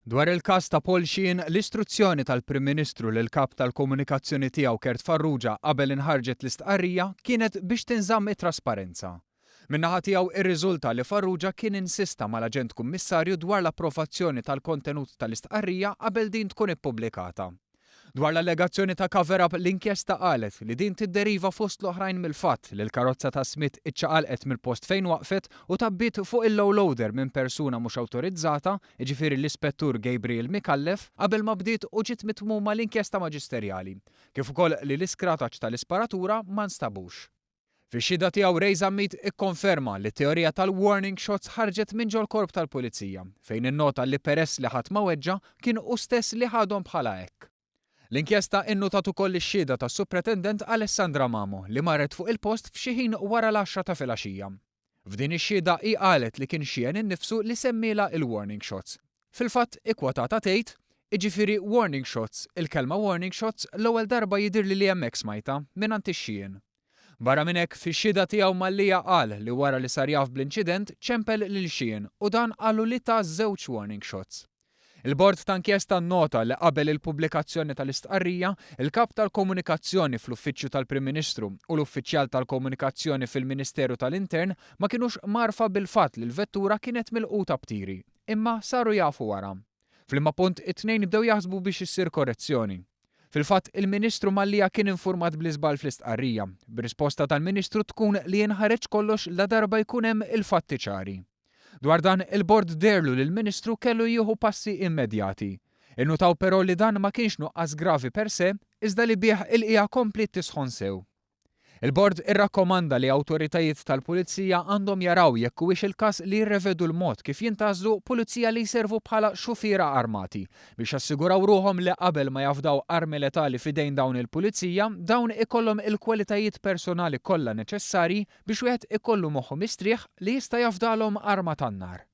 Dwar il-każ ta' Paul Sheehan, l-istruzzjoni tal-Prim Ministru lil kap tal-komunikazzjoni tiegħu Kert Farrugia qabel inħarġet l-istqarrija kienet biex tinżamm it-trasparenza. Min-naħa tiegħu irriżulta li Farrugia kien insista mal-Aġent Kummissarju dwar l-approvazzjoni tal-kontenut tal-istqarrija qabel din tkun ippubblikata. Dwar l-allegazzjoni ta' cover-up l-inkjesta qalet li din tidderiva fost l-oħrajn mill-fatt li l-karozza ta' Smith iċċaqalqet mill-post fejn waqfet u tabbiet fuq il-low loader minn persuna mhux awtorizzata, jiġifieri l-Ispettur Gabriel Mikallef, qabel ma bdiet u ġiet mitmuma l-inkjesta maġisterjali, kif ukoll li l-iskrataġġ tal-isparatura ma nstabux. Fix-xhieda tiegħu Ray Zammit ikkonferma li t-teorija tal-warning shots ħarġet minn ġol korp tal-Pulizija, fejn innota li peress li ħadd ma weġġa kien hu stess li ħadhom bħala hekk. L-inkjesta innutat ukoll ix-xhieda tas-Supretendent Alessandra Mamo li marret fuq il-post f'xi ħin wara l-10 ta' filgħaxija. F'din ix-xhieda hi qalet li kien Sheehan innifsu li semmiela il-warning shots. Fil-fatt ikkwotata tgħid, jiġifieri warning shots, il-kelma warning shots l-ewwel darba jidhirli li hemmhekk smajta mingħand ix-Sheehan. Barra minn hekk fix-xhieda tiegħu Mallija qal li wara li sar jaf bl-inċident ċempel lil Sheehan u dan qalu li ta' żewġ warning shots. Il-Bord ta' inkjesta nnota li qabel il-pubblikazzjoni tal-istqarrija, il-kap tal-komunikazzjoni fl-Uffiċċju tal-Prim Ministru u l-uffiċjal tal-komunikazzjoni fil-Ministeru tal-Intern ma kinux marfa bil-fatt li l-vettura kienet milquta b'tiri, imma saru jafu wara. Fl-imma punt it-tnejn bdew jaħsbu biex issir korrezzjoni. Fil-fatt il-Ministru Mallija kien infurmat bl-iżbal fl-istqarrija, b'risposta tal-Ministru tkun li jinħareġ kollox la darba jkun hemm il-fatti ċari. Dwar dan il-Bord derlu li l-Ministru kellu jieħu passi immedjati. Innutaw però li dan ma kienx nuqqas gravi per se, iżda li bih il-qija kompli tisħon sew. Il-Bord irrakkomanda li awtoritajiet tal-Pulizija għandhom jaraw jekk huwiex il-każ li jirrevedu l-mod kif jintażlu pulizija li jservu bħala xufiera armati biex assiguraw ruhom li qabel ma jafdaw armi letali fidejn dawn il-Pulizija, dawn ikollhom il-kwalitajiet personali kollha neċessarji biex wieħed ikollu moħħu mistrieħ li jista' jafdalhom arma tan-nar.